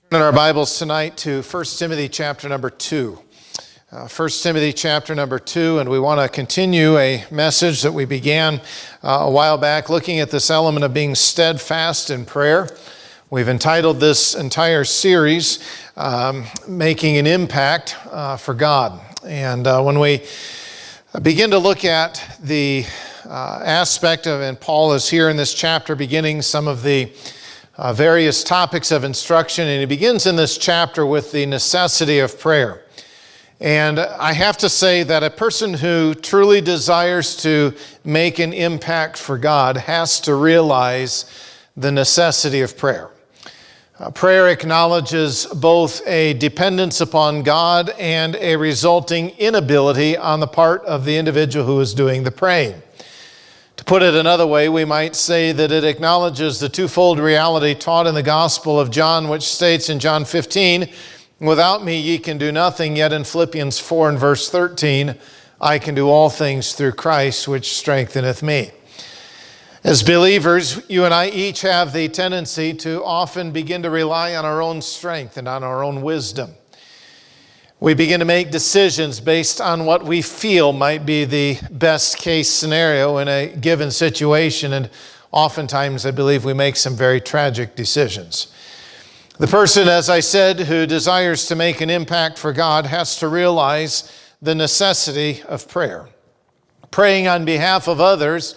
In our Bibles tonight to 1 Timothy chapter number 2. 1 Timothy chapter number 2, and we want to continue a message that we began a while back, looking at this element of being steadfast in prayer. We've entitled this entire series, Making an Impact for God. And when we begin to look at the aspect of, and Paul is here in this chapter beginning some of the various topics of instruction, and he begins in this chapter with the necessity of prayer. And I have to say that a person who truly desires to make an impact for God has to realize the necessity of prayer. Prayer acknowledges both a dependence upon God and a resulting inability on the part of the individual who is doing the praying. To put it another way, we might say that it acknowledges the twofold reality taught in the Gospel of John, which states in John 15, "Without me ye can do nothing," yet in Philippians 4 and verse 13, "I can do all things through Christ, which strengtheneth me." As believers, you and I each have the tendency to often begin to rely on our own strength and on our own wisdom. We begin to make decisions based on what we feel might be the best case scenario in a given situation, and oftentimes I believe we make some very tragic decisions. The person, as I said, who desires to make an impact for God has to realize the necessity of prayer. Praying on behalf of others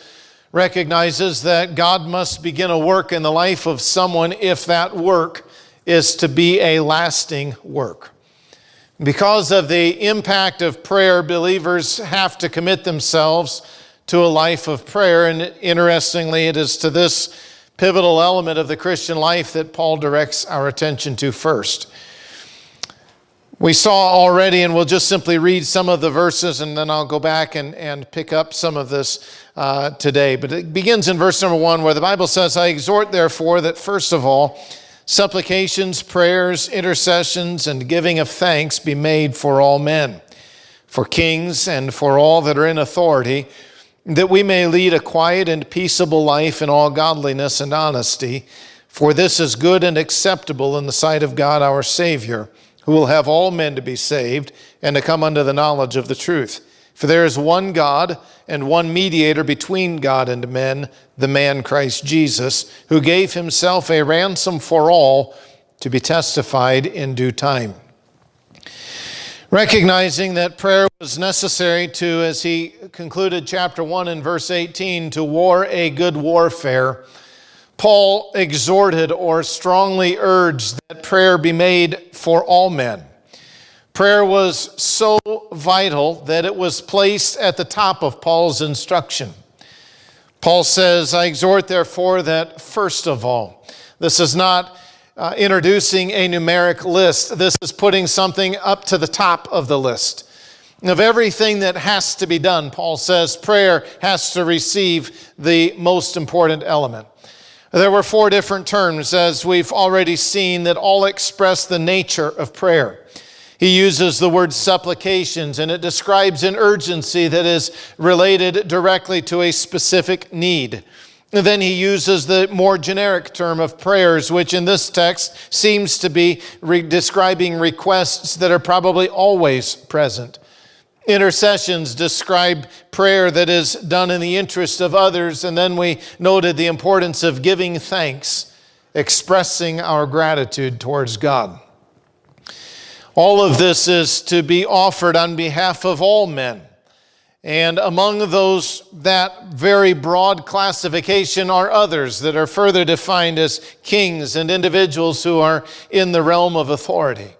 recognizes that God must begin a work in the life of someone if that work is to be a lasting work. Because of the impact of prayer, believers have to commit themselves to a life of prayer. And interestingly, it is to this pivotal element of the Christian life that Paul directs our attention to first. We saw already, and we'll just simply read some of the verses, and then I'll go back and pick up some of this today. But it begins in verse number 1, where the Bible says, "I exhort therefore that first of all, supplications, prayers, intercessions, and giving of thanks be made for all men, for kings and for all that are in authority, that we may lead a quiet and peaceable life in all godliness and honesty. For this is good and acceptable in the sight of God our Savior, who will have all men to be saved and to come unto the knowledge of the truth. For there is one God and one mediator between God and men, the man Christ Jesus, who gave himself a ransom for all, to be testified in due time." Recognizing that prayer was necessary to, as he concluded chapter 1 in verse 18, to war a good warfare, Paul exhorted or strongly urged that prayer be made for all men. Prayer was so vital that it was placed at the top of Paul's instruction. Paul says, "I exhort therefore that first of all." This is not introducing a numeric list. This is putting something up to the top of the list. Of everything that has to be done, Paul says prayer has to receive the most important element. There were 4 different terms, as we've already seen, that all express the nature of prayer. He uses the word supplications, and it describes an urgency that is related directly to a specific need. And then he uses the more generic term of prayers, which in this text seems to be describing requests that are probably always present. Intercessions describe prayer that is done in the interest of others, and then we noted the importance of giving thanks, expressing our gratitude towards God. All of this is to be offered on behalf of all men. And among those, that very broad classification are others that are further defined as kings and individuals who are in the realm of authority.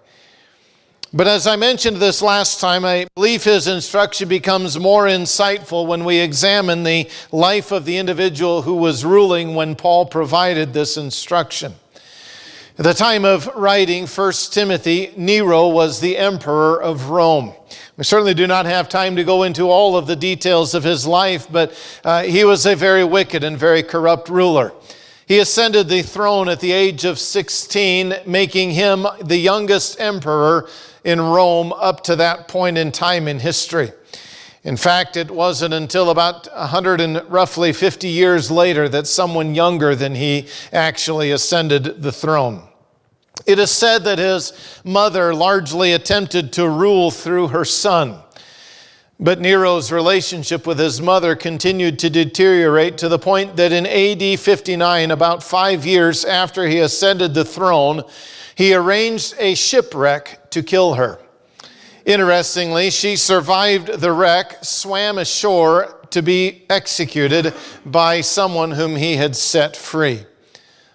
But as I mentioned this last time, I believe his instruction becomes more insightful when we examine the life of the individual who was ruling when Paul provided this instruction. At the time of writing 1 Timothy, Nero was the emperor of Rome. We certainly do not have time to go into all of the details of his life, but he was a very wicked and very corrupt ruler. He ascended the throne at the age of 16, making him the youngest emperor in Rome up to that point in time in history. In fact, it wasn't until about 100 and roughly 50 years later that someone younger than he actually ascended the throne. It is said that his mother largely attempted to rule through her son. But Nero's relationship with his mother continued to deteriorate to the point that in AD 59, about 5 years after he ascended the throne, he arranged a shipwreck to kill her. Interestingly, she survived the wreck, swam ashore to be executed by someone whom he had set free.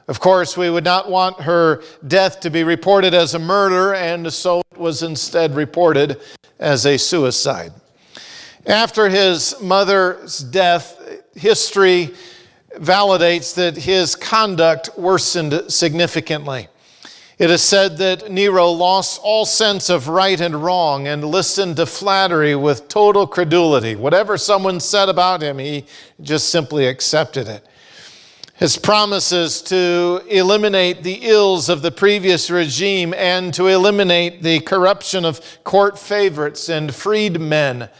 Of course, we would not want her death to be reported as a murder, and so it was instead reported as a suicide. After his mother's death, history validates that his conduct worsened significantly. It is said that Nero lost all sense of right and wrong and listened to flattery with total credulity. Whatever someone said about him, he just simply accepted it. His promises to eliminate the ills of the previous regime and to eliminate the corruption of court favorites and freedmen.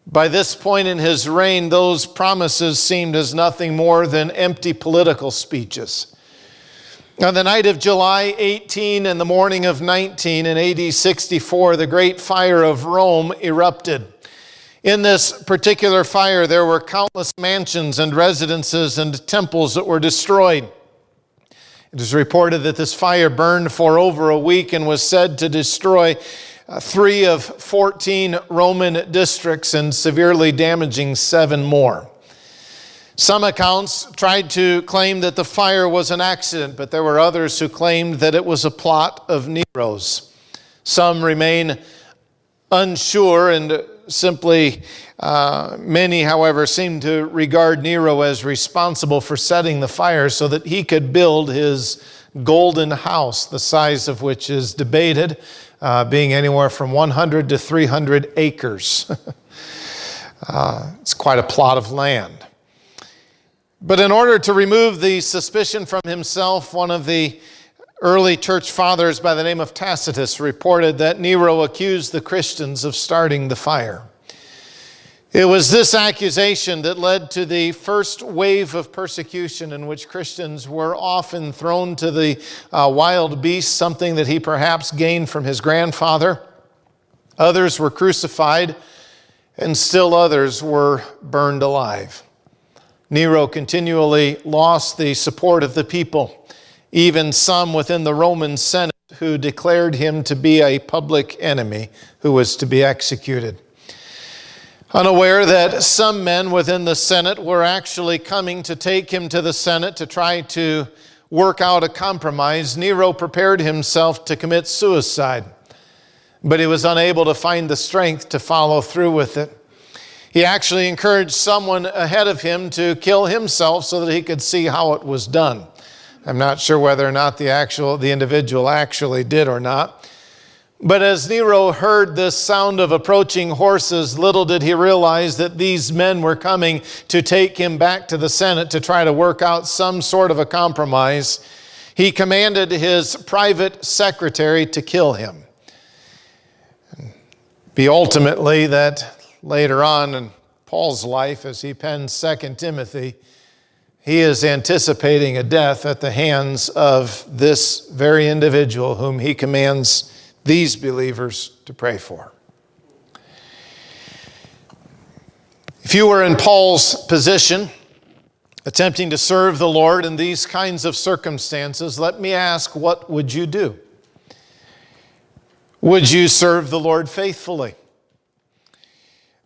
By this point in his reign, those promises seemed as nothing more than empty political speeches. On the night of July 18 and the morning of 19 in AD 64, the great fire of Rome erupted. In this particular fire, there were countless mansions and residences and temples that were destroyed. It is reported that this fire burned for over a week and was said to destroy 3 of 14 Roman districts and severely damaging 7 more. Some accounts tried to claim that the fire was an accident, but there were others who claimed that it was a plot of Nero's. Some remain unsure, and many, however, seem to regard Nero as responsible for setting the fire so that he could build his golden house, the size of which is debated, being anywhere from 100 to 300 acres. It's quite a plot of land. But in order to remove the suspicion from himself, one of the early church fathers by the name of Tacitus reported that Nero accused the Christians of starting the fire. It was this accusation that led to the first wave of persecution in which Christians were often thrown to the wild beasts, something that he perhaps gained from his grandfather. Others were crucified, and still others were burned alive. Nero continually lost the support of the people, even some within the Roman Senate who declared him to be a public enemy who was to be executed. Unaware that some men within the Senate were actually coming to take him to the Senate to try to work out a compromise, Nero prepared himself to commit suicide, but he was unable to find the strength to follow through with it. He actually encouraged someone ahead of him to kill himself so that he could see how it was done. I'm not sure whether or not the individual actually did or not. But as Nero heard this sound of approaching horses, little did he realize that these men were coming to take him back to the Senate to try to work out some sort of a compromise. He commanded his private secretary to kill him. Be ultimately that later on in Paul's life, as he pens 2 Timothy, he is anticipating a death at the hands of this very individual whom he commands these believers to pray for. If you were in Paul's position, attempting to serve the Lord in these kinds of circumstances, let me ask, what would you do? Would you serve the Lord faithfully?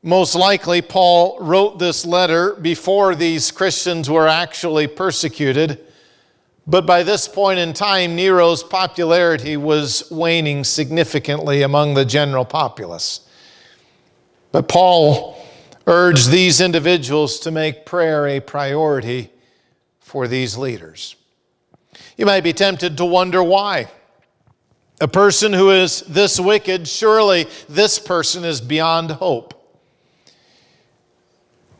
Most likely, Paul wrote this letter before these Christians were actually persecuted. But by this point in time, Nero's popularity was waning significantly among the general populace. But Paul urged these individuals to make prayer a priority for these leaders. You might be tempted to wonder why. A person who is this wicked, surely this person is beyond hope.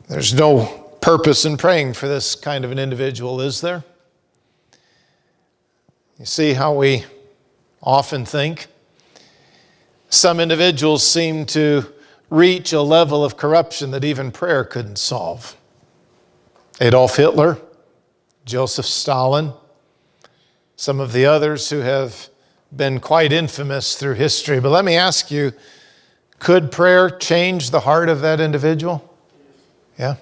There's no purpose in praying for this kind of an individual, is there? You see how we often think? Some individuals seem to reach a level of corruption that even prayer couldn't solve. Adolf Hitler, Joseph Stalin, some of the others who have been quite infamous through history. But let me ask you, could prayer change the heart of that individual? Yeah.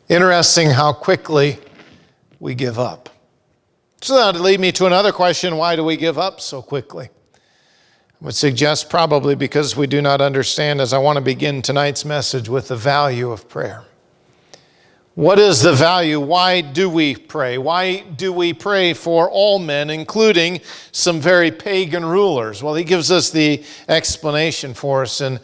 Interesting how quickly we give up. So that would lead me to another question. Why do we give up so quickly? I would suggest probably because we do not understand, as I want to begin tonight's message, with the value of prayer. What is the value? Why do we pray? Why do we pray for all men, including some very pagan rulers? Well, he gives us the explanation for us in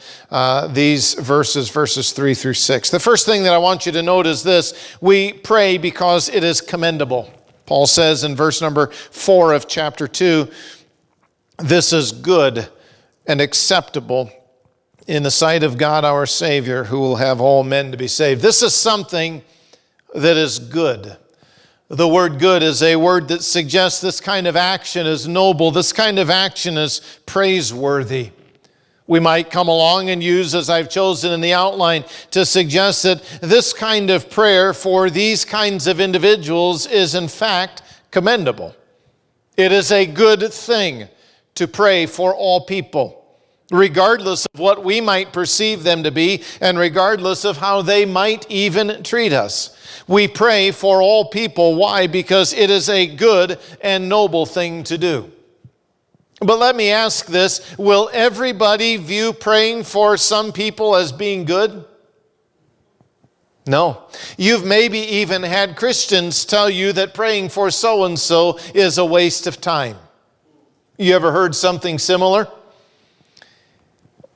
these verses 3 through 6. The first thing that I want you to note is this: we pray because it is commendable. Paul says in verse number 4 of chapter 2, "This is good and acceptable in the sight of God our Savior, who will have all men to be saved." This is something that is good. The word good is a word that suggests this kind of action is noble. This kind of action is praiseworthy. We might come along and use, as I've chosen in the outline, to suggest that this kind of prayer for these kinds of individuals is in fact commendable. It is a good thing to pray for all people, regardless of what we might perceive them to be and regardless of how they might even treat us. We pray for all people. Why? Because it is a good and noble thing to do. But let me ask this: will everybody view praying for some people as being good? No. You've maybe even had Christians tell you that praying for so-and-so is a waste of time. You ever heard something similar?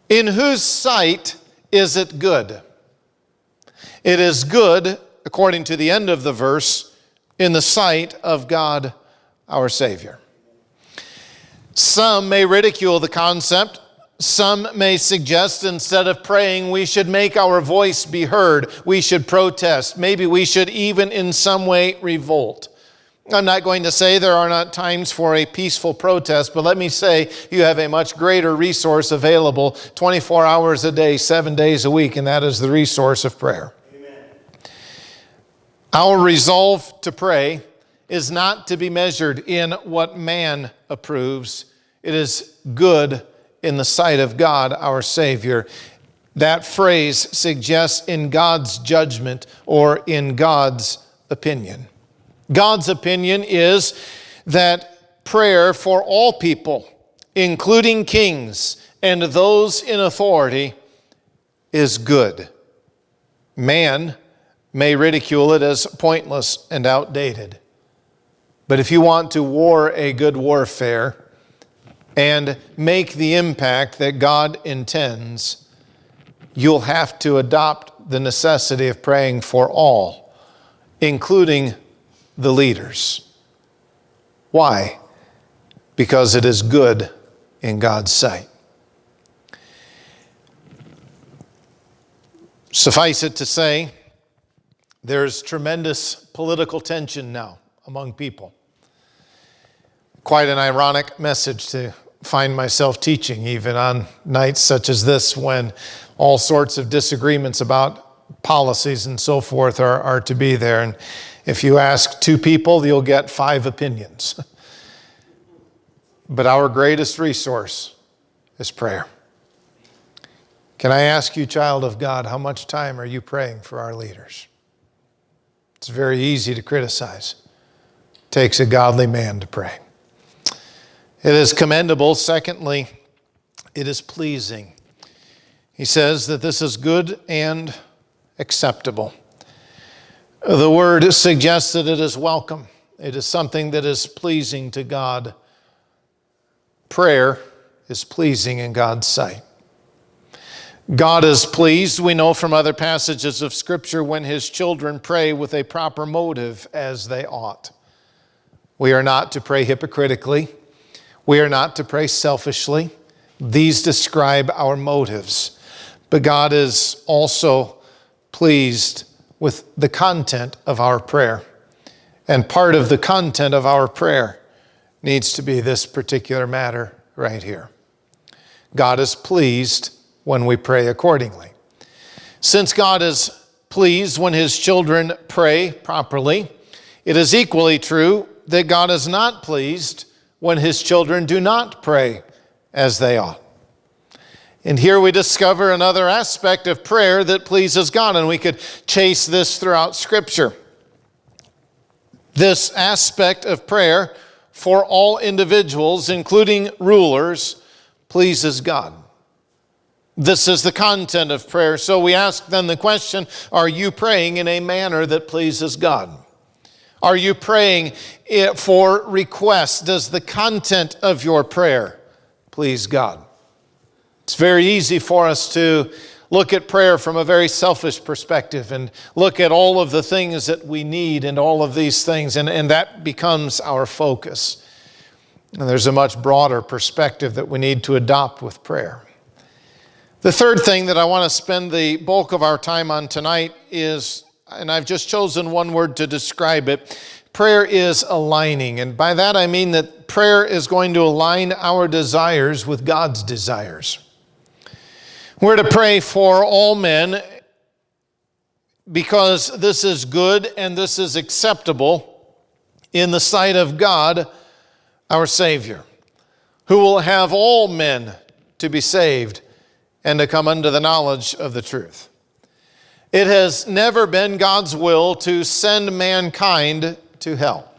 In whose sight is it good? It is good, according to the end of the verse, in the sight of God our Savior. Some may ridicule the concept. Some may suggest instead of praying, we should make our voice be heard. We should protest. Maybe we should even in some way revolt. I'm not going to say there are not times for a peaceful protest, but let me say you have a much greater resource available 24 hours a day, 7 days a week, and that is the resource of prayer. Amen. Our resolve to pray is not to be measured in what man approves. It is good in the sight of God, our Savior. That phrase suggests in God's judgment or in God's opinion. God's opinion is that prayer for all people, including kings and those in authority, is good. Man may ridicule it as pointless and outdated. But if you want to war a good warfare and make the impact that God intends, you'll have to adopt the necessity of praying for all, including the leaders. Why? Because it is good in God's sight. Suffice it to say, there's tremendous political tension now among people. Quite an ironic message to find myself teaching, even on nights such as this, when all sorts of disagreements about policies and so forth are to be there. And if you ask 2 people, you'll get 5 opinions. But our greatest resource is prayer. Can I ask you, child of God, how much time are you praying for our leaders? It's very easy to criticize. It takes a godly man to pray. It is commendable. Secondly, it is pleasing. He says that this is good and acceptable. The word suggests that it is welcome. It is something that is pleasing to God. Prayer is pleasing in God's sight. God is pleased, we know from other passages of Scripture, when His children pray with a proper motive as they ought. We are not to pray hypocritically. We are not to pray selfishly. These describe our motives. But God is also pleased with the content of our prayer. And part of the content of our prayer needs to be this particular matter right here. God is pleased when we pray accordingly. Since God is pleased when His children pray properly, it is equally true that God is not pleased when his children do not pray as they ought. And here we discover another aspect of prayer that pleases God, and we could chase this throughout Scripture. This aspect of prayer for all individuals, including rulers, pleases God. This is the content of prayer. So we ask then the question, are you praying in a manner that pleases God? Are you praying for requests? Does the content of your prayer please God? It's very easy for us to look at prayer from a very selfish perspective and look at all of the things that we need and all of these things, and that becomes our focus. And there's a much broader perspective that we need to adopt with prayer. The third thing that I want to spend the bulk of our time on tonight is, and I've just chosen one word to describe it, prayer is aligning. And by that I mean that prayer is going to align our desires with God's desires. We're to pray for all men because this is good and this is acceptable in the sight of God, our Savior, who will have all men to be saved and to come unto the knowledge of the truth. It has never been God's will to send mankind to hell.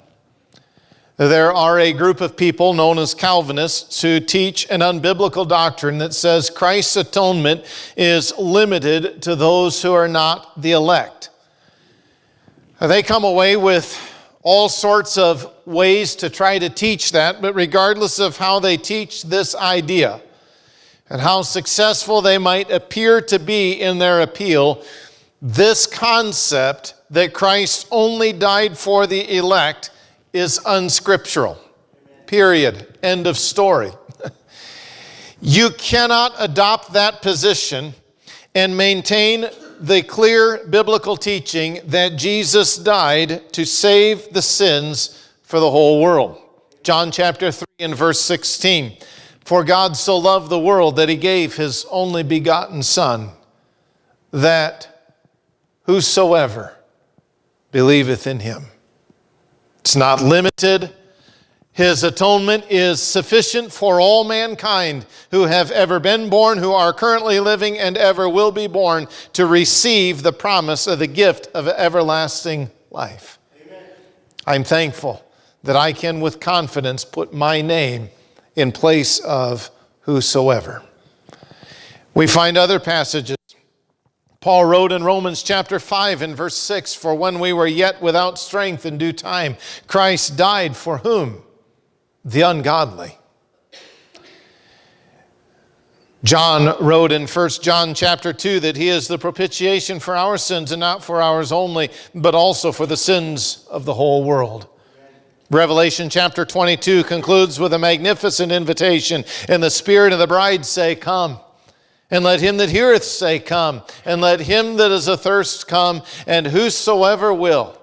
There are a group of people known as Calvinists who teach an unbiblical doctrine that says Christ's atonement is limited to those who are not the elect. They come away with all sorts of ways to try to teach that, but regardless of how they teach this idea and how successful they might appear to be in their appeal, this concept that Christ only died for the elect is unscriptural. Period. End of story. You cannot adopt that position and maintain the clear biblical teaching that Jesus died to save the sins for the whole world. John chapter 3 and verse 16. For God so loved the world that he gave his only begotten Son, that whosoever believeth in him. It's not limited. His atonement is sufficient for all mankind who have ever been born, who are currently living, and ever will be born to receive the promise of the gift of everlasting life. Amen. I'm thankful that I can with confidence put my name in place of whosoever. We find other passages. Paul wrote in Romans chapter 5 and verse 6, for when we were yet without strength in due time, Christ died for whom? The ungodly. John wrote in 1 John chapter 2 that he is the propitiation for our sins, and not for ours only, but also for the sins of the whole world. Revelation chapter 22 concludes with a magnificent invitation, and the Spirit and the bride say, come. And let him that heareth say, come. And let him that is athirst come. And whosoever will,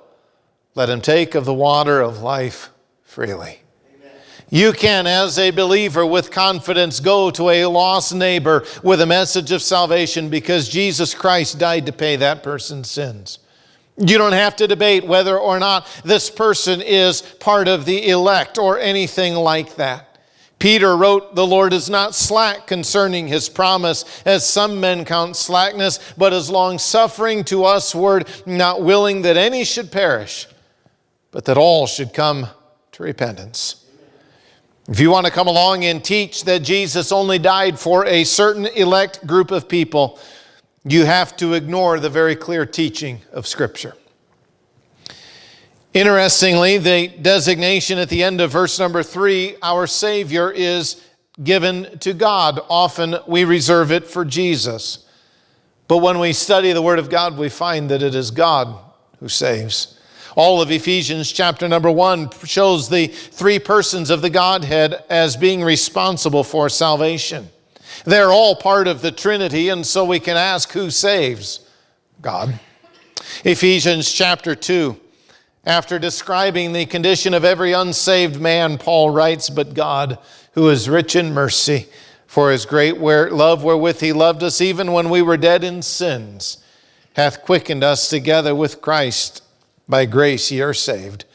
let him take of the water of life freely. Amen. You can, as a believer, with confidence go to a lost neighbor with a message of salvation because Jesus Christ died to pay that person's sins. You don't have to debate whether or not this person is part of the elect or anything like that. Peter wrote, the Lord is not slack concerning his promise, as some men count slackness, but is long-suffering to usward, not willing that any should perish, but that all should come to repentance. If you want to come along and teach that Jesus only died for a certain elect group of people, you have to ignore the very clear teaching of Scripture. Interestingly, the designation at the end of verse number 3, our Savior, is given to God. Often we reserve it for Jesus. But when we study the Word of God, we find that it is God who saves. All of Ephesians chapter number 1 shows the three persons of the Godhead as being responsible for salvation. They're all part of the Trinity, and so we can ask, who saves? God. Ephesians chapter 2. After describing the condition of every unsaved man, Paul writes, but God, who is rich in mercy, for his great love wherewith he loved us, even when we were dead in sins, hath quickened us together with Christ. By grace ye are saved,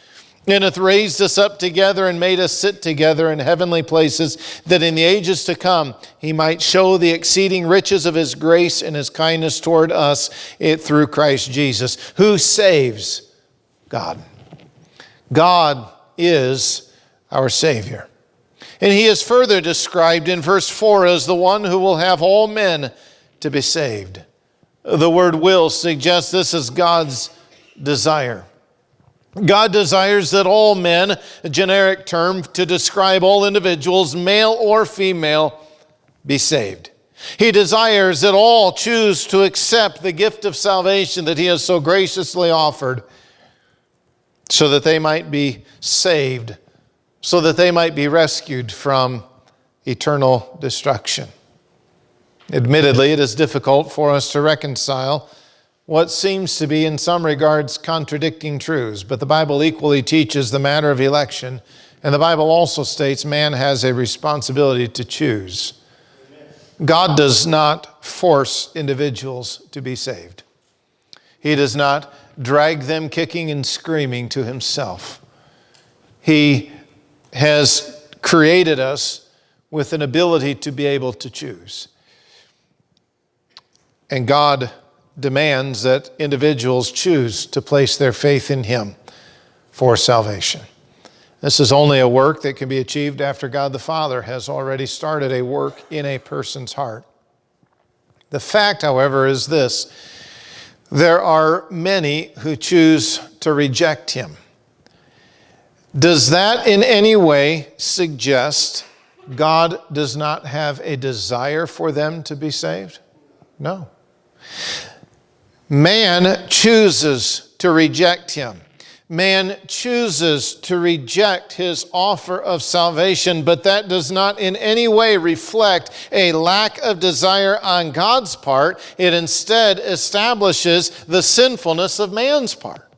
and hath raised us up together and made us sit together in heavenly places, that in the ages to come he might show the exceeding riches of his grace and his kindness toward us through Christ Jesus, who saves God. God is our Savior. And he is further described in verse 4 as the one who will have all men to be saved. The word will suggests this is God's desire. God desires that all men, a generic term to describe all individuals, male or female, be saved. He desires that all choose to accept the gift of salvation that he has so graciously offered, so that they might be saved, so that they might be rescued from eternal destruction. Admittedly, it is difficult for us to reconcile what seems to be in some regards contradicting truths, but the Bible equally teaches the matter of election, and the Bible also states man has a responsibility to choose. God does not force individuals to be saved. He does not drag them kicking and screaming to himself. He has created us with an ability to be able to choose. And God demands that individuals choose to place their faith in him for salvation. This is only a work that can be achieved after God the Father has already started a work in a person's heart. The fact, however, is this: there are many who choose to reject him. Does that in any way suggest God does not have a desire for them to be saved? No. Man chooses to reject him. Man chooses to reject his offer of salvation, but that does not in any way reflect a lack of desire on God's part. It instead establishes the sinfulness of man's part.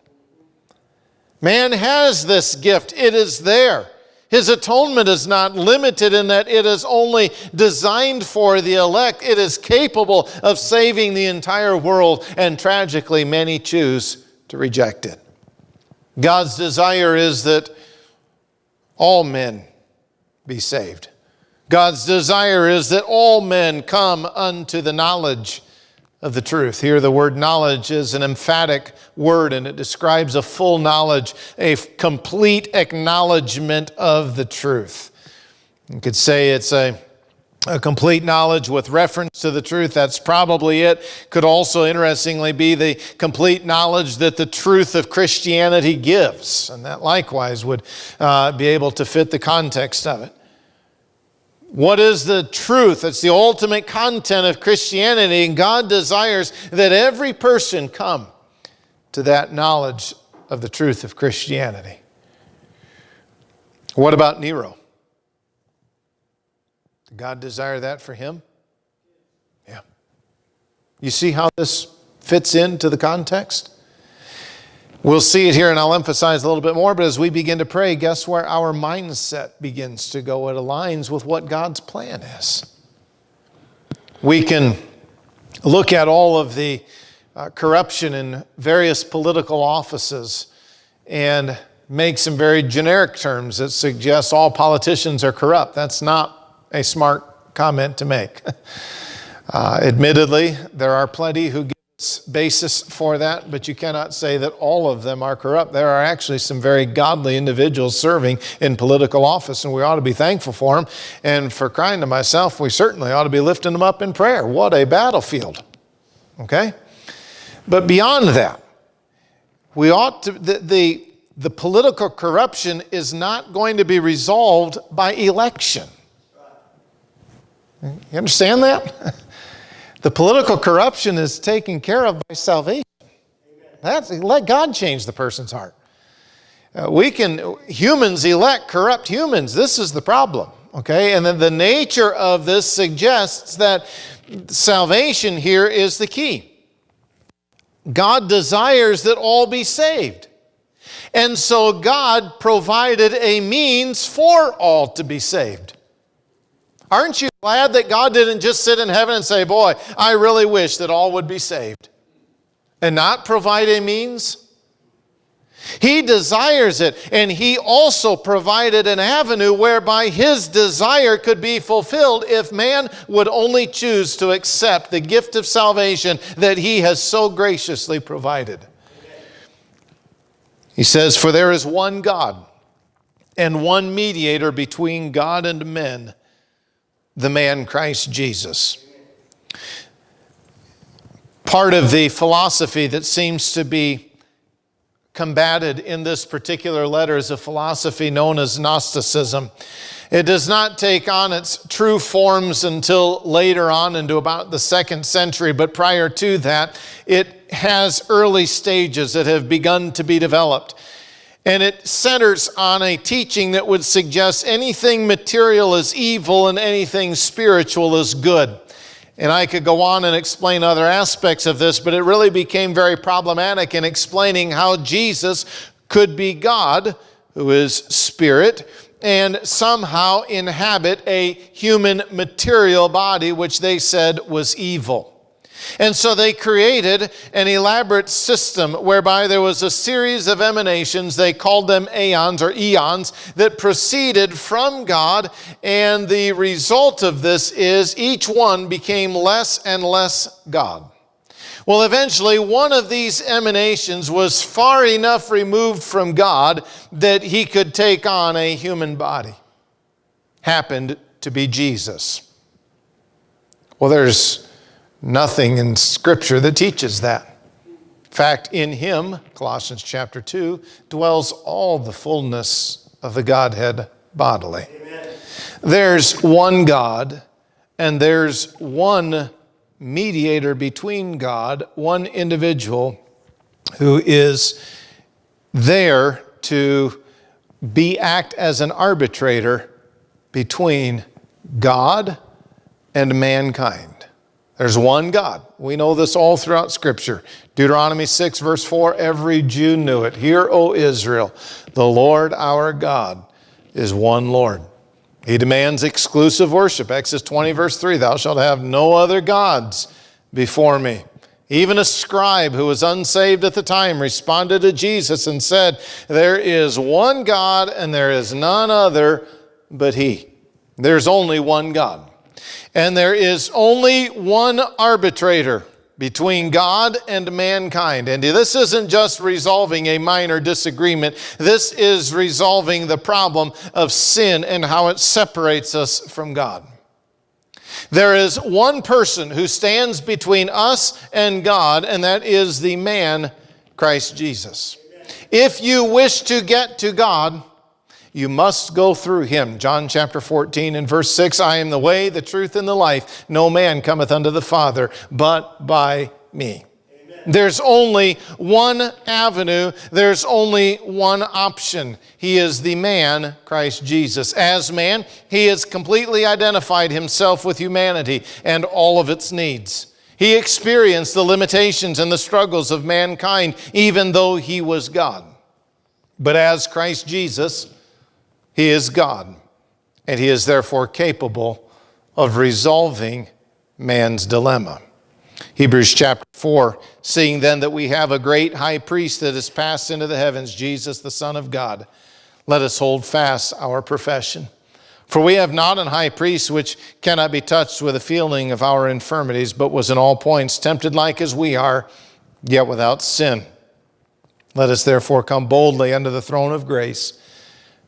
Man has this gift. It is there. His atonement is not limited in that it is only designed for the elect. It is capable of saving the entire world, and tragically, many choose to reject it. God's desire is that all men be saved. God's desire is that all men come unto the knowledge of the truth. Here the word knowledge is an emphatic word, and it describes a full knowledge, a complete acknowledgement of the truth. You could say it's a complete knowledge with reference to the truth. That's probably it. Could also interestingly be the complete knowledge that the truth of Christianity gives, and that likewise would be able to fit the context of it. What is the truth? It's the ultimate content of Christianity, and God desires that every person come to that knowledge of the truth of Christianity. What about Nero? Did God desire that for him? Yeah. You see how this fits into the context? We'll see it here, and I'll emphasize a little bit more, but as we begin to pray, guess where our mindset begins to go? It aligns with what God's plan is. We can look at all of the corruption in various political offices and make some very generic terms that suggest all politicians are corrupt. That's not a smart comment to make. Admittedly, there are plenty who give basis for that, but you cannot say that all of them are corrupt. There are actually some very godly individuals serving in political office, and we ought to be thankful for them. And for crying to myself, we certainly ought to be lifting them up in prayer. What a battlefield. Okay? But beyond that, we ought to, the political corruption is not going to be resolved by election. You understand that? The political corruption is taken care of by salvation. Let God change the person's heart. Humans elect corrupt humans. This is the problem. Okay? And then the nature of this suggests that salvation here is the key. God desires that all be saved. And so God provided a means for all to be saved. Aren't you glad that God didn't just sit in heaven and say, boy, I really wish that all would be saved, and not provide a means? He desires it, and He also provided an avenue whereby His desire could be fulfilled if man would only choose to accept the gift of salvation that He has so graciously provided. He says, "For there is one God and one mediator between God and men, the man Christ Jesus." Part of the philosophy that seems to be combated in this particular letter is a philosophy known as Gnosticism. It does not take on its true forms until later on into about the 2nd century, but prior to that, it has early stages that have begun to be developed. And it centers on a teaching that would suggest anything material is evil and anything spiritual is good. And I could go on and explain other aspects of this, but it really became very problematic in explaining how Jesus could be God, who is spirit, and somehow inhabit a human material body, which they said was evil. And so they created an elaborate system whereby there was a series of emanations, they called them aeons or eons, that proceeded from God, and the result of this is each one became less and less God. Well, eventually one of these emanations was far enough removed from God that He could take on a human body. Happened to be Jesus. Well, there's nothing in Scripture that teaches that. In fact, in Him, Colossians chapter 2, dwells all the fullness of the Godhead bodily. Amen. There's one God, and there's one mediator between God, one individual who is there to act as an arbitrator between God and mankind. There's one God. We know this all throughout Scripture. Deuteronomy 6, verse 4, every Jew knew it. Hear, O Israel, the Lord our God is one Lord. He demands exclusive worship. Exodus 20, verse 3, thou shalt have no other gods before me. Even a scribe who was unsaved at the time responded to Jesus and said, there is one God and there is none other but He. There's only one God. And there is only one arbitrator between God and mankind. And this isn't just resolving a minor disagreement. This is resolving the problem of sin and how it separates us from God. There is one person who stands between us and God, and that is the man, Christ Jesus. If you wish to get to God, you must go through Him. John chapter 14 and verse 6, I am the way, the truth, and the life. No man cometh unto the Father but by me. Amen. There's only one avenue. There's only one option. He is the man, Christ Jesus. As man, He has completely identified Himself with humanity and all of its needs. He experienced the limitations and the struggles of mankind, even though He was God. But as Christ Jesus, He is God, and He is therefore capable of resolving man's dilemma. Hebrews chapter 4, seeing then that we have a great high priest that is passed into the heavens, Jesus the Son of God, let us hold fast our profession. For we have not an high priest which cannot be touched with the feeling of our infirmities, but was in all points tempted like as we are, yet without sin. Let us therefore come boldly unto the throne of grace,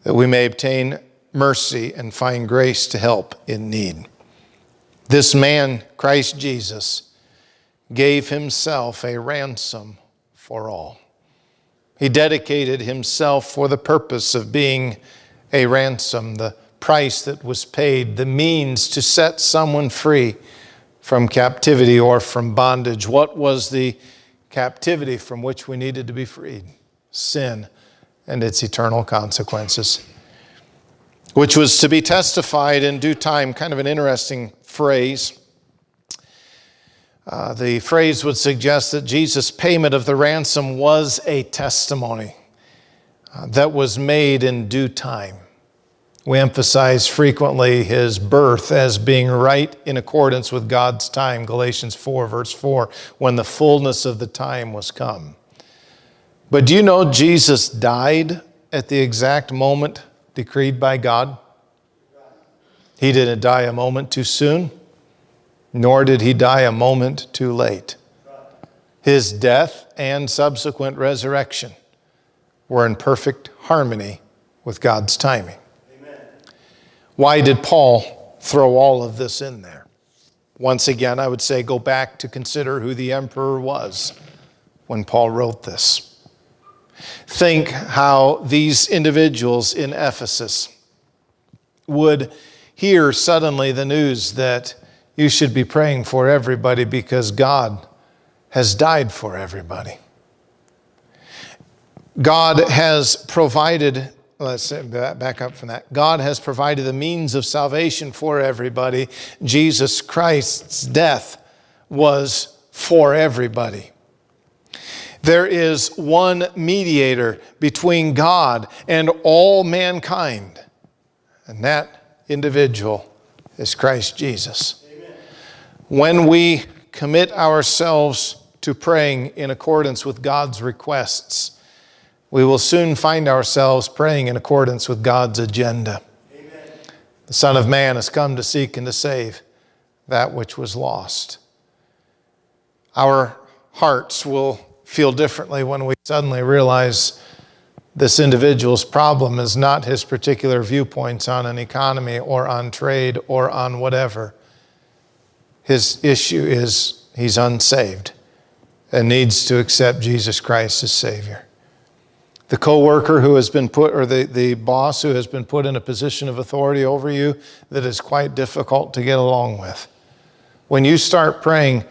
that we may obtain mercy and find grace to help in need. This man, Christ Jesus, gave Himself a ransom for all. He dedicated Himself for the purpose of being a ransom, the price that was paid, the means to set someone free from captivity or from bondage. What was the captivity from which we needed to be freed? Sin and its eternal consequences, which was to be testified in due time. Kind of an interesting phrase. The phrase would suggest that Jesus' payment of the ransom was a testimony that was made in due time. We emphasize frequently His birth as being right in accordance with God's time. Galatians 4, verse 4, when the fullness of the time was come. But do you know Jesus died at the exact moment decreed by God? He didn't die a moment too soon, nor did he die a moment too late. His death and subsequent resurrection were in perfect harmony with God's timing. Amen. Why did Paul throw all of this in there? Once again, I would say go back to consider who the emperor was when Paul wrote this. Think how these individuals in Ephesus would hear suddenly the news that you should be praying for everybody because God has died for everybody. God has provided, let's back up from that. God has provided the means of salvation for everybody. Jesus Christ's death was for everybody. There is one mediator between God and all mankind, and that individual is Christ Jesus. Amen. When we commit ourselves to praying in accordance with God's requests, we will soon find ourselves praying in accordance with God's agenda. Amen. The Son of Man has come to seek and to save that which was lost. Our hearts will feel differently when we suddenly realize this individual's problem is not his particular viewpoints on an economy or on trade or on whatever. His issue is he's unsaved and needs to accept Jesus Christ as Savior. The co-worker who has been put, or the boss who has been put in a position of authority over you that is quite difficult to get along with. When you start praying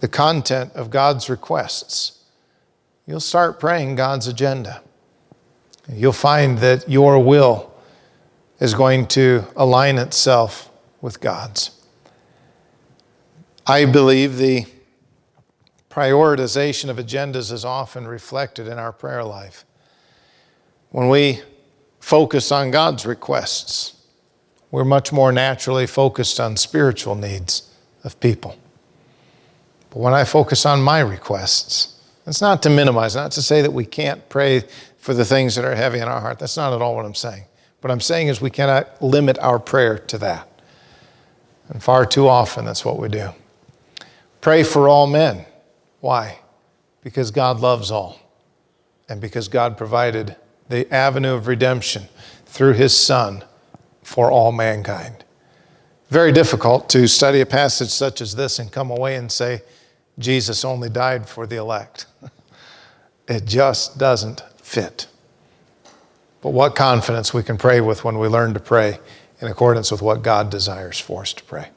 the content of God's requests, you'll start praying God's agenda. You'll find that your will is going to align itself with God's. I believe the prioritization of agendas is often reflected in our prayer life. When we focus on God's requests, we're much more naturally focused on spiritual needs of people. But when I focus on my requests, it's not to minimize, not to say that we can't pray for the things that are heavy in our heart. That's not at all what I'm saying. What I'm saying is we cannot limit our prayer to that. And far too often, that's what we do. Pray for all men. Why? Because God loves all. And because God provided the avenue of redemption through his Son for all mankind. Very difficult to study a passage such as this and come away and say, Jesus only died for the elect. It just doesn't fit. But what confidence we can pray with when we learn to pray in accordance with what God desires for us to pray.